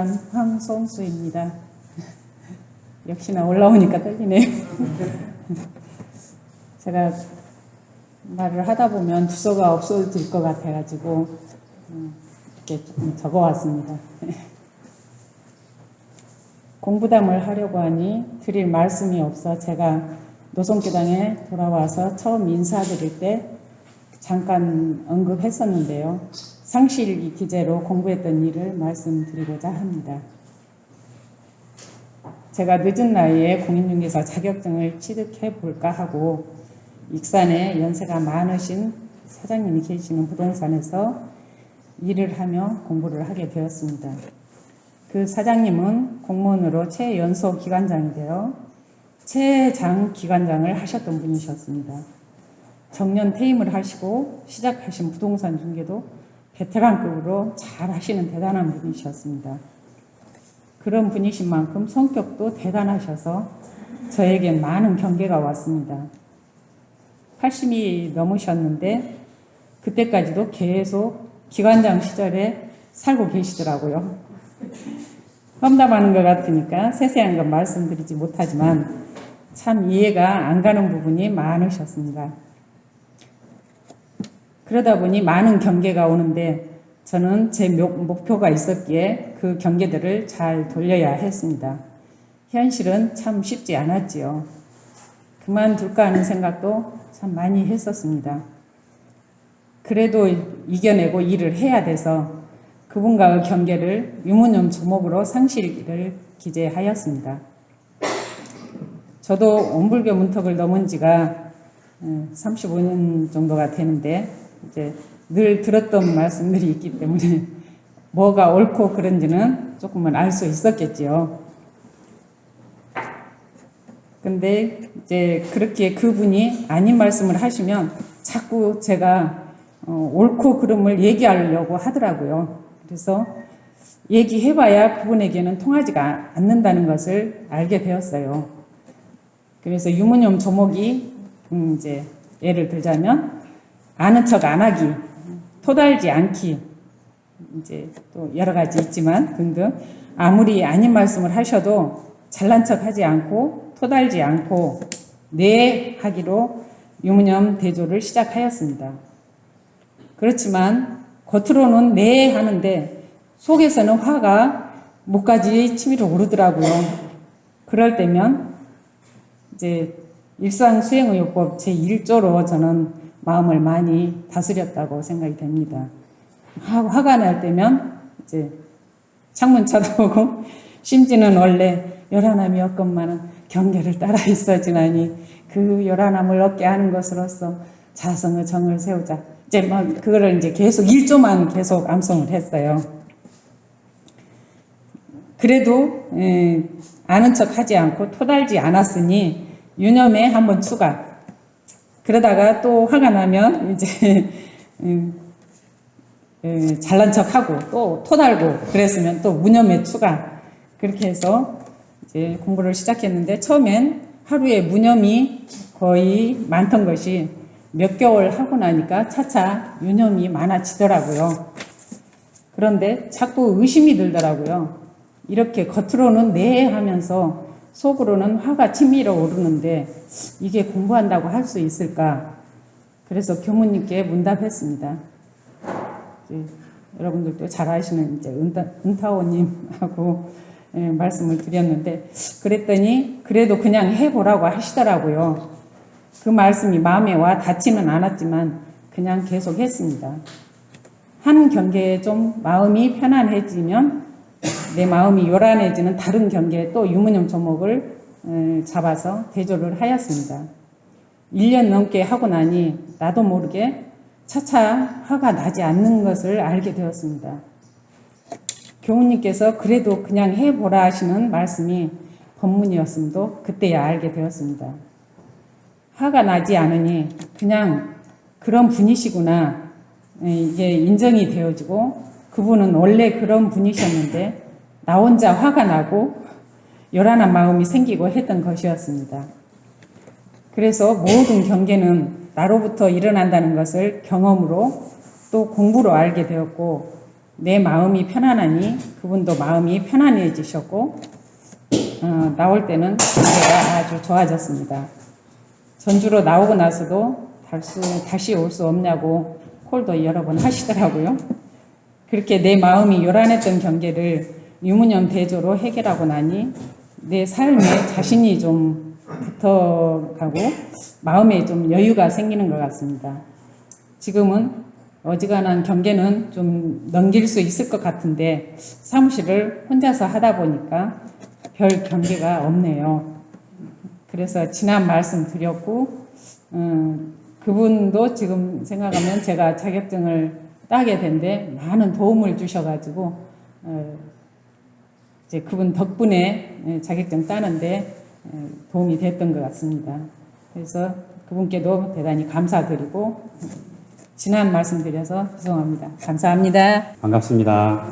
경배관 황송수입니다. 역시나 올라오니까 떨리네요. 제가 말을 하다 보면 주소가 없어질 것 같아가지고 이렇게 조금 적어왔습니다. 공부담을 하려고 하니 드릴 말씀이 없어 제가 노선교당에 돌아와서 처음 인사드릴 때 잠깐 언급했었는데요. 상실일기 기재로 공부했던 일을 말씀드리고자 합니다. 제가 늦은 나이에 공인중개사 자격증을 취득해 볼까 하고 익산에 연세가 많으신 사장님이 계시는 부동산에서 일을 하며 공부를 하게 되었습니다. 그 사장님은 공무원으로 최연소 기관장이 되어 최장 기관장을 하셨던 분이셨습니다. 정년 퇴임을 하시고 시작하신 부동산 중개도 베테랑급으로 잘 하시는 대단한 분이셨습니다. 그런 분이신 만큼 성격도 대단하셔서 저에겐 많은 경계가 왔습니다. 80이 넘으셨는데 그때까지도 계속 기관장 시절에 살고 계시더라고요. 험담하는 것 같으니까 세세한 건 말씀드리지 못하지만 참 이해가 안 가는 부분이 많으셨습니다. 그러다 보니 많은 경계가 오는데 저는 제 목표가 있었기에 그 경계들을 잘 돌려야 했습니다. 현실은 참 쉽지 않았지요. 그만둘까 하는 생각도 참 많이 했었습니다. 그래도 이겨내고 일을 해야 돼서 그분과의 경계를 유무념 조목으로 상실일기를 기재하였습니다. 저도 온불교 문턱을 넘은 지가 35년 정도가 되는데 이제 늘 들었던 말씀들이 있기 때문에 뭐가 옳고 그런지는 조금은 알 수 있었겠지요. 근데 이제 그렇게 그분이 아닌 말씀을 하시면 자꾸 제가 옳고 그름을 얘기하려고 하더라고요. 그래서 얘기해봐야 그분에게는 통하지가 않는다는 것을 알게 되었어요. 그래서 유무념 조목이 이제 예를 들자면 아는 척 안 하기, 토달지 않기, 이제 또 여러 가지 있지만 등등 아무리 아닌 말씀을 하셔도 잘난 척 하지 않고 토달지 않고 네 하기로 유무념 대조를 시작하였습니다. 그렇지만 겉으로는 네 하는데 속에서는 화가 목까지 치밀어 오르더라고요. 그럴 때면 이제 일상수행의요법 제1조로 저는 마음을 많이 다스렸다고 생각이 됩니다. 화가 날 때면 이제 창문 쳐다보고 심지는 원래 열한함이었건만은 경계를 따라 있어지나니 그 열한함을 얻게 하는 것으로서 자성의 정을 세우자. 이제 막 그거를 이제 계속 1조만 계속 암송을 했어요. 그래도 아는 척 하지 않고 토달지 않았으니 유념에 한번 추가. 그러다가 또 화가 나면 이제 잘난 척하고 또 토달고 그랬으면 또 무념에 추가. 그렇게 해서 이제 공부를 시작했는데 처음엔 하루에 무념이 거의 많던 것이 몇 개월 하고 나니까 차차 유념이 많아지더라고요. 그런데 자꾸 의심이 들더라고요. 이렇게 겉으로는 네 하면서 속으로는 화가 치밀어 오르는데 이게 공부한다고 할 수 있을까? 그래서 교무님께 문답했습니다. 여러분들도 잘 아시는 이제 은타오님하고 말씀을 드렸는데 그랬더니 그래도 그냥 해보라고 하시더라고요. 그 말씀이 마음에 와 닿지는 않았지만 그냥 계속 했습니다. 한 경계에 좀 마음이 편안해지면 내 마음이 요란해지는 다른 경계에 또 유무념 조목을 잡아서 대조를 하였습니다. 1년 넘게 하고 나니 나도 모르게 차차 화가 나지 않는 것을 알게 되었습니다. 교우님께서 그래도 그냥 해보라 하시는 말씀이 법문이었음도 그때야 알게 되었습니다. 화가 나지 않으니 그냥 그런 분이시구나 이게 인정이 되어지고 그분은 원래 그런 분이셨는데 나 혼자 화가 나고 요란한 마음이 생기고 했던 것이었습니다. 그래서 모든 경계는 나로부터 일어난다는 것을 경험으로 또 공부로 알게 되었고 내 마음이 편안하니 그분도 마음이 편안해지셨고 나올 때는 관계가 아주 좋아졌습니다. 전주로 나오고 나서도 다시 올 수 없냐고 콜도 여러 번 하시더라고요. 그렇게 내 마음이 요란했던 경계를 유무념 대조로 해결하고 나니 내 삶에 자신이 좀 붙어가고 마음에 좀 여유가 생기는 것 같습니다. 지금은 어지간한 경계는 좀 넘길 수 있을 것 같은데 사무실을 혼자서 하다 보니까 별 경계가 없네요. 그래서 지난 말씀 드렸고 그분도 지금 생각하면 제가 자격증을 따게 된데 많은 도움을 주셔가지고 이제 그분 덕분에 자격증 따는데 도움이 됐던 것 같습니다. 그래서 그분께도 대단히 감사드리고 지난 말씀 드려서 죄송합니다. 감사합니다. 반갑습니다.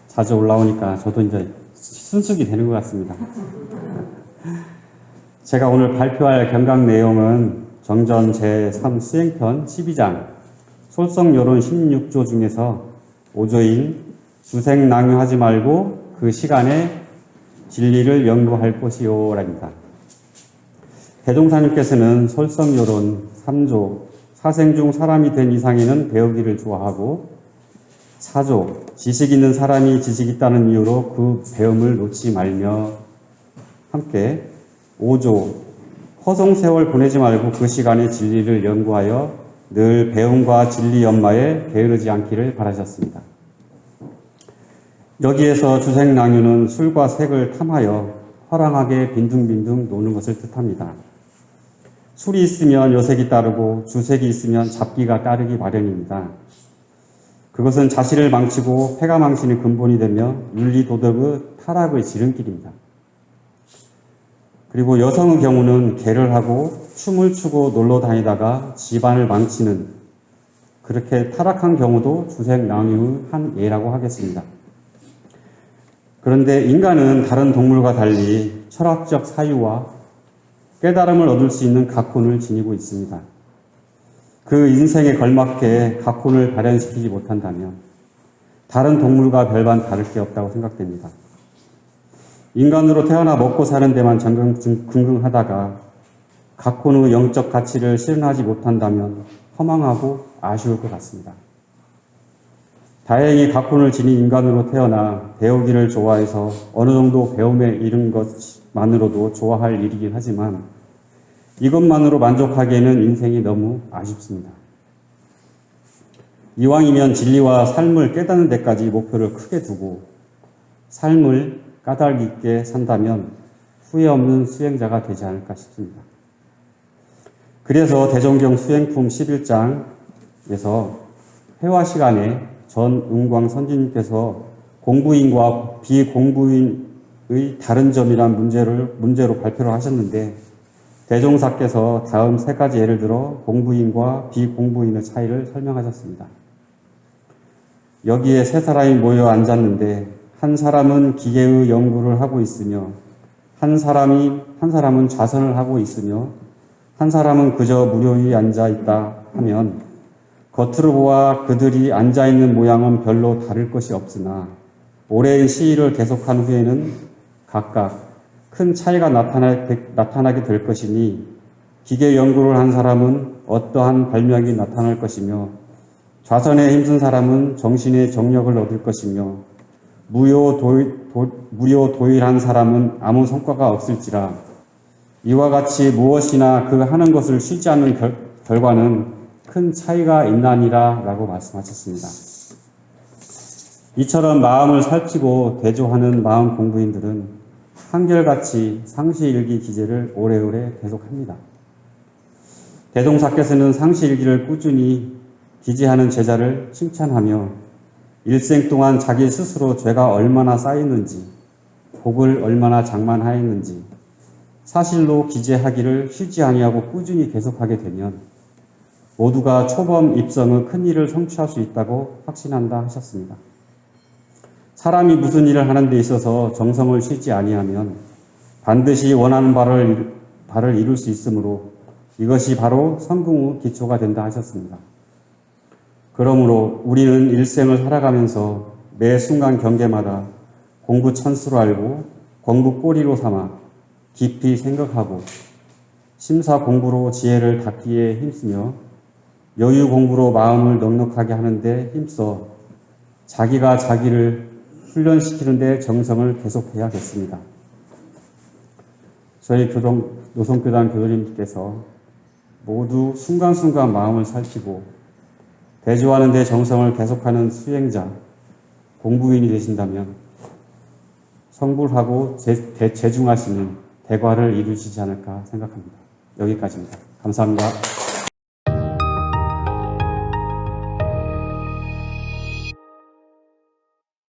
자주 올라오니까 저도 이제 순숙이 되는 것 같습니다. 제가 오늘 발표할 경강 내용은 정전 제3 수행편 12장 솔성요론 16조 중에서 5조인 주생낭유하지 말고 그 시간에 진리를 연구할 것이요랍니다. 대종사님께서는 솔성요론 3조 사생 중 사람이 된 이상에는 배우기를 좋아하고 4조 지식 있는 사람이 지식 있다는 이유로 그 배움을 놓지 말며 함께 5조 허송세월 보내지 말고 그 시간에 진리를 연구하여 늘 배움과 진리 연마에 게으르지 않기를 바라셨습니다. 여기에서 주생낭유는 술과 색을 탐하여 허랑하게 빈둥빈둥 노는 것을 뜻합니다. 술이 있으면 여색이 따르고 주색이 있으면 잡기가 따르기 마련입니다. 그것은 자신을 망치고 패가 망치는 근본이 되며 윤리 도덕의 타락의 지름길입니다. 그리고 여성의 경우는 개를 하고 춤을 추고 놀러 다니다가 집안을 망치는 그렇게 타락한 경우도 주생낭유의 한 예라고 하겠습니다. 그런데 인간은 다른 동물과 달리 철학적 사유와 깨달음을 얻을 수 있는 각혼을 지니고 있습니다. 그 인생에 걸맞게 각혼을 발현시키지 못한다면 다른 동물과 별반 다를 게 없다고 생각됩니다. 인간으로 태어나 먹고 사는 데만 긍긍하다가 각혼의 영적 가치를 실현하지 못한다면 허망하고 아쉬울 것 같습니다. 다행히 각혼을 지닌 인간으로 태어나 배우기를 좋아해서 어느 정도 배움에 이른 것만으로도 좋아할 일이긴 하지만 이것만으로 만족하기에는 인생이 너무 아쉽습니다. 이왕이면 진리와 삶을 깨닫는 데까지 목표를 크게 두고 삶을 까닭 있게 산다면 후회 없는 수행자가 되지 않을까 싶습니다. 그래서 대종경 수행품 11장에서 회화 시간에 전은광 선지님께서 공부인과 비공부인의 다른 점이란 문제로 발표를 하셨는데 대종사께서 다음 세 가지 예를 들어 공부인과 비공부인의 차이를 설명하셨습니다. 여기에 세 사람이 모여 앉았는데 한 사람은 기계의 연구를 하고 있으며 한 사람은 좌선을 하고 있으며 한 사람은 그저 무료히 앉아 있다 하면 겉으로 보아 그들이 앉아있는 모양은 별로 다를 것이 없으나 오랜 시일을 계속한 후에는 각각 큰 차이가 나타나게 될 것이니 기계 연구를 한 사람은 어떠한 발명이 나타날 것이며 좌선에 힘쓴 사람은 정신의 정력을 얻을 것이며 무효 도일한 사람은 아무 성과가 없을지라 이와 같이 무엇이나 그 하는 것을 쉬지 않는 결과는 큰 차이가 있나니라 라고 말씀하셨습니다. 이처럼 마음을 살피고 대조하는 마음 공부인들은 한결같이 상시일기 기재를 오래오래 계속합니다. 대종사께서는 상시일기를 꾸준히 기재하는 제자를 칭찬하며 일생 동안 자기 스스로 죄가 얼마나 쌓였는지 복을 얼마나 장만하였는지 사실로 기재하기를 쉬지 아니하고 꾸준히 계속하게 되면 모두가 초범 입성의 큰 일을 성취할 수 있다고 확신한다 하셨습니다. 사람이 무슨 일을 하는 데 있어서 정성을 쉬지 아니하면 반드시 원하는 바를 이룰 수 있으므로 이것이 바로 성공의 기초가 된다 하셨습니다. 그러므로 우리는 일생을 살아가면서 매 순간 경계마다 공부 천수로 알고 공부 꼬리로 삼아 깊이 생각하고 심사 공부로 지혜를 닦기에 힘쓰며 여유 공부로 마음을 넉넉하게 하는데 힘써 자기가 자기를 훈련시키는 데 정성을 계속해야겠습니다. 저희 노선교단 교도님께서 모두 순간순간 마음을 살피고 대조하는 데 정성을 계속하는 수행자, 공부인이 되신다면 성불하고 재중하시는 대과를 이루시지 않을까 생각합니다. 여기까지입니다. 감사합니다.